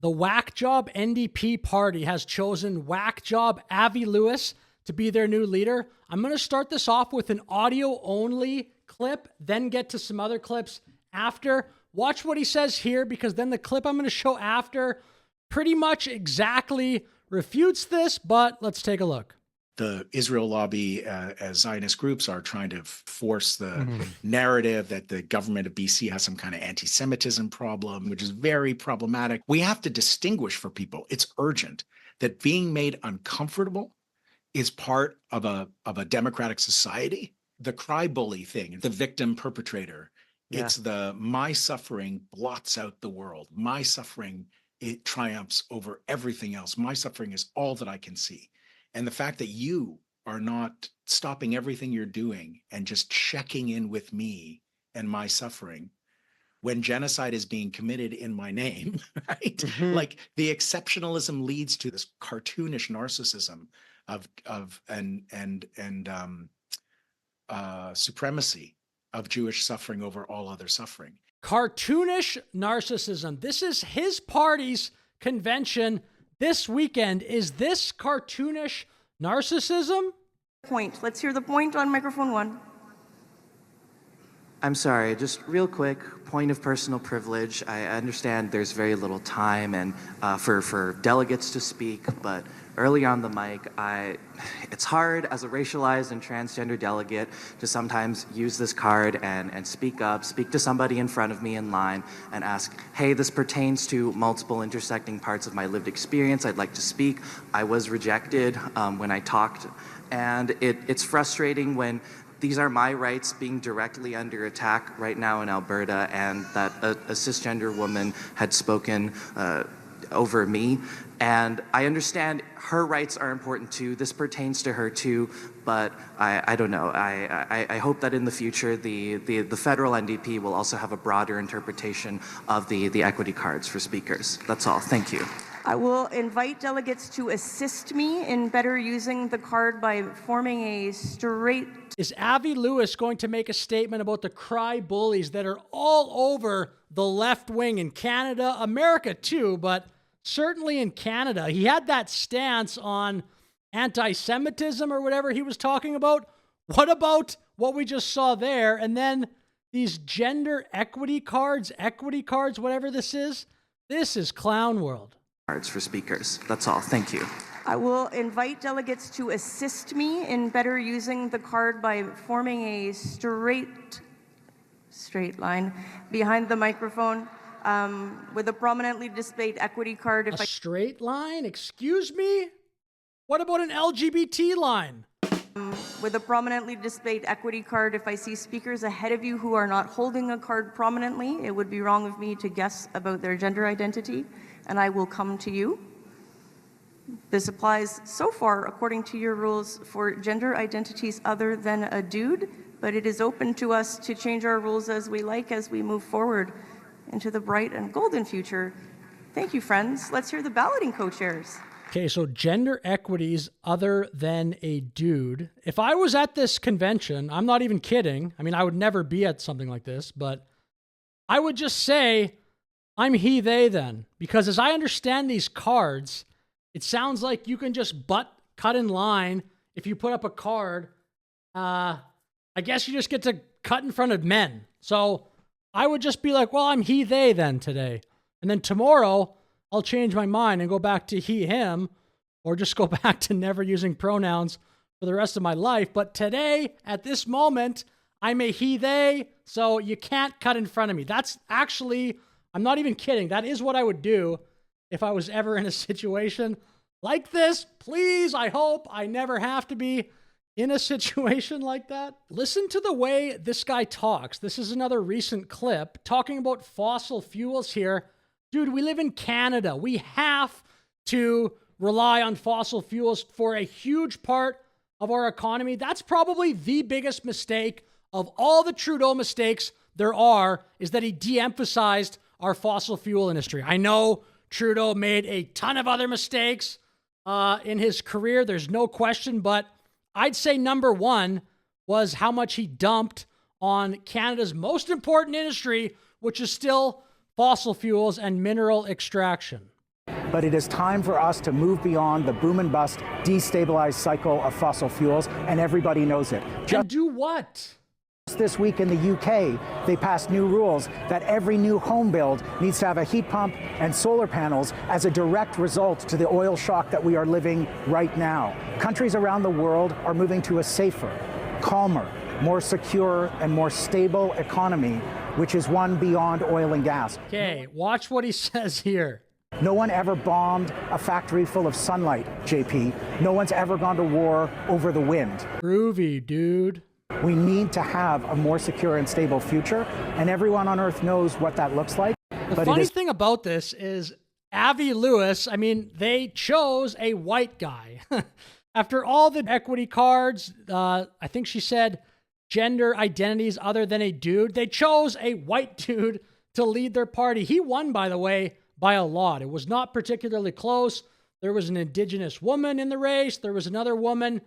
The Whack Job NDP party has chosen Whack Job Avi Lewis to be their new leader. I'm going to start this off with an audio-only clip, then get to some other clips after. Watch what he says here, because then the clip I'm going to show after pretty much exactly refutes this, but let's take a look. The Israel lobby, as Zionist groups, are trying to force the narrative that the government of BC has some kind of anti-Semitism problem, which is very problematic. We have to distinguish for people. It's urgent that being made uncomfortable is part of a democratic society. The cry bully thing, the victim perpetrator, it's the my suffering blots out the world. My suffering, it triumphs over everything else. My suffering is all that I can see. And the fact that you are not stopping everything you're doing and just checking in with me and my suffering when genocide is being committed in my name, right? Like the exceptionalism leads to this cartoonish narcissism of supremacy of Jewish suffering over all other suffering. Cartoonish narcissism. This is his party's convention this weekend. Is this cartoonish narcissism? Point. Let's hear the point on microphone 1. I'm sorry, just real quick, point of personal privilege. I understand there's very little time and for delegates to speak, but early on the mic, it's hard as a racialized and transgender delegate to sometimes use this card and speak to somebody in front of me in line and ask, hey, this pertains to multiple intersecting parts of my lived experience. I'd like to speak. I was rejected when I talked, and it's frustrating when these are my rights being directly under attack right now in Alberta, and that a cisgender woman had spoken over me. And I understand her rights are important too. This pertains to her too, but I don't know. I hope that in the future the federal NDP will also have a broader interpretation of the equity cards for speakers. That's all. Thank you. I will invite delegates to assist me in better using the card by forming a straight... Is Avi Lewis going to make a statement about the cry bullies that are all over the left wing in Canada, America too, but certainly in Canada? He had that stance on anti-Semitism or whatever he was talking about. What about what we just saw there? And then these gender equity cards, whatever this is clown world. For speakers. That's all. Thank you. I will invite delegates to assist me in better using the card by forming a straight line behind the microphone with a prominently displayed equity card. Straight line? Excuse me? What about an LGBT line? With a prominently displayed equity card, if I see speakers ahead of you who are not holding a card prominently, it would be wrong of me to guess about their gender identity, and I will come to you. This applies so far, according to your rules, for gender identities other than a dude, but it is open to us to change our rules as we like as we move forward into the bright and golden future. Thank you, friends. Let's hear the balloting co-chairs. Okay, so gender equities other than a dude. If I was at this convention, I'm not even kidding. I mean, I would never be at something like this, but I would just say, I'm he, they then. Because as I understand these cards, it sounds like you can just cut in line if you put up a card. I guess you just get to cut in front of men. So I would just be like, well, I'm he, they then today. And then tomorrow, I'll change my mind and go back to he, him, or just go back to never using pronouns for the rest of my life. But today, at this moment, I'm a he, they, so you can't cut in front of me. That's actually, I'm not even kidding. That is what I would do if I was ever in a situation like this. Please, I hope I never have to be in a situation like that. Listen to the way this guy talks. This is another recent clip talking about fossil fuels here. Dude, we live in Canada. We have to rely on fossil fuels for a huge part of our economy. That's probably the biggest mistake of all the Trudeau mistakes there are, is that he de-emphasized our fossil fuel industry. I know Trudeau made a ton of other mistakes in his career. There's no question, but I'd say number one was how much he dumped on Canada's most important industry, which is still fossil fuels and mineral extraction. but it is time for us to move beyond the boom and bust, destabilized cycle of fossil fuels, and everybody knows it. And do what? This week in the UK, they passed new rules that every new home build needs to have a heat pump and solar panels as a direct result to the oil shock that we are living right now. Countries around the world are moving to a safer, calmer, more secure, and more stable economy, which is one beyond oil and gas. Okay, watch what he says here. No one ever bombed a factory full of sunlight, JP. No one's ever gone to war over the wind. Groovy, dude. We need to have a more secure and stable future, and everyone on Earth knows what that looks like. The funny thing about this is Avi Lewis, I mean, they chose a white guy. After all the equity cards, I think she said gender identities other than a dude, they chose a white dude to lead their party. He won, by the way, by a lot. It was not particularly close. There was an indigenous woman in the race. There was another woman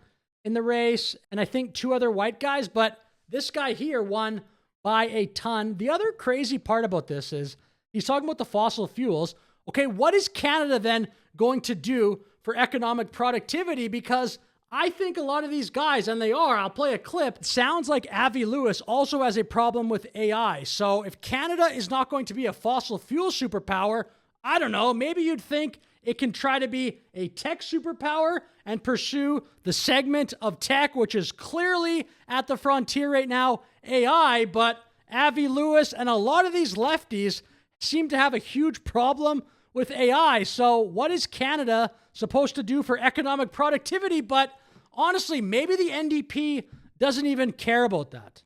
in the race, and I think two other white guys, but this guy here won by a ton. The other crazy part about this is he's talking about the fossil fuels. Okay, what is Canada then going to do for economic productivity? Because I think a lot of these guys, and they are, I'll play a clip, it sounds like Avi Lewis also has a problem with AI. So if Canada is not going to be a fossil fuel superpower, I don't know, maybe you'd think it can try to be a tech superpower and pursue the segment of tech, which is clearly at the frontier right now, AI. But Avi Lewis and a lot of these lefties seem to have a huge problem with AI. So what is Canada supposed to do for economic productivity? But honestly, maybe the NDP doesn't even care about that.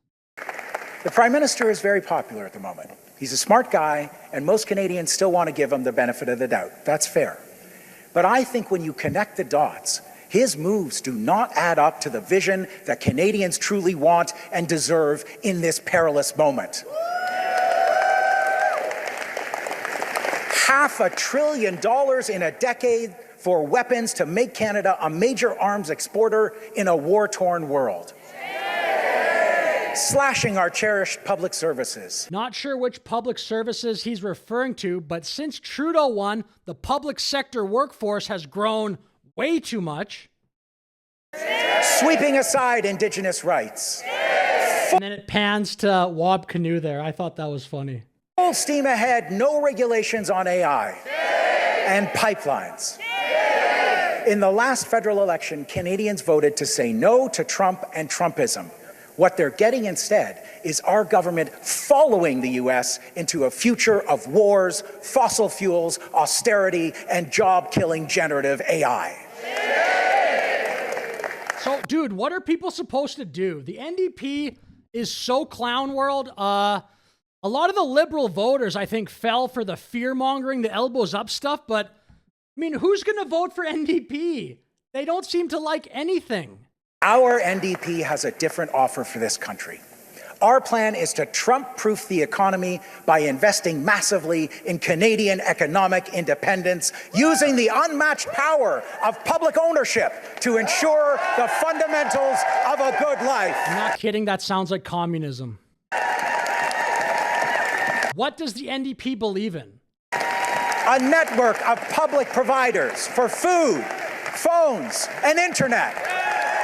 The Prime Minister is very popular at the moment. He's a smart guy, and most Canadians still want to give him the benefit of the doubt. That's fair. But I think when you connect the dots, his moves do not add up to the vision that Canadians truly want and deserve in this perilous moment. $500 billion in a decade for weapons to make Canada a major arms exporter in a war-torn world. Slashing our cherished public services. Not sure which public services he's referring to, but since Trudeau won, the public sector workforce has grown way too much. Sweeping aside Indigenous rights. And then it pans to Wab Canoe there. I thought that was funny. Full steam ahead, no regulations on AI and pipelines. In the last federal election, Canadians voted to say no to Trump and Trumpism. What they're getting instead is our government following the U.S. into a future of wars, fossil fuels, austerity, and job-killing generative AI. So, dude, what are people supposed to do? The NDP is so clown world. A lot of the Liberal voters, I think, fell for the fear-mongering, the elbows up stuff. But, I mean, who's going to vote for NDP? They don't seem to like anything. Our NDP has a different offer for this country. Our plan is to Trump-proof the economy by investing massively in Canadian economic independence, using the unmatched power of public ownership to ensure the fundamentals of a good life. I'm not kidding, that sounds like communism. What does the NDP believe in? A network of public providers for food, phones, and internet.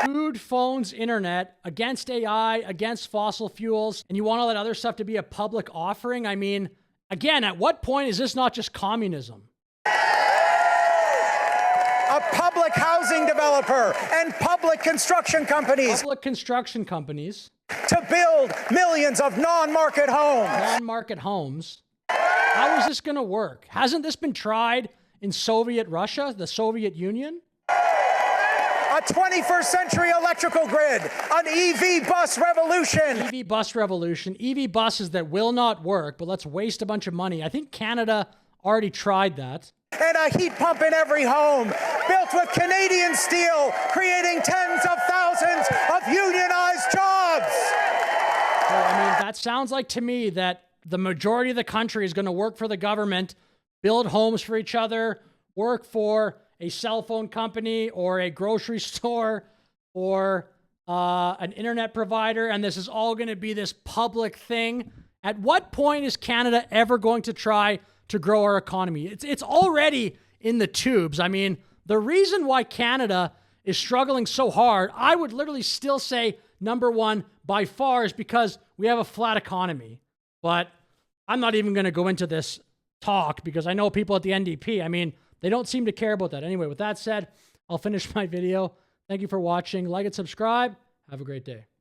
Food, phones, internet, against AI, against fossil fuels, and you want all that other stuff to be a public offering? I mean, again, at what point is this not just communism? A public housing developer and public construction companies. Public construction companies. To build millions of non-market homes. Non-market homes. How is this going to work? Hasn't this been tried in Soviet Russia, the Soviet Union? A 21st century electrical grid, an EV bus revolution. EV bus revolution, EV buses that will not work, but let's waste a bunch of money. I think Canada already tried that. And a heat pump in every home, built with Canadian steel, creating tens of thousands of unionized jobs. So, I mean, that sounds like to me that the majority of the country is going to work for the government, build homes for each other, work for a cell phone company or a grocery store or an internet provider, and this is all going to be this public thing. At what point is Canada ever going to try to grow our economy? It's already in the tubes. I mean, the reason why Canada is struggling so hard, I would literally still say number one by far is because we have a flat economy. But I'm not even going to go into this talk because I know people at the NDP, I mean, they don't seem to care about that. Anyway, with that said, I'll finish my video. Thank you for watching. Like and subscribe. Have a great day.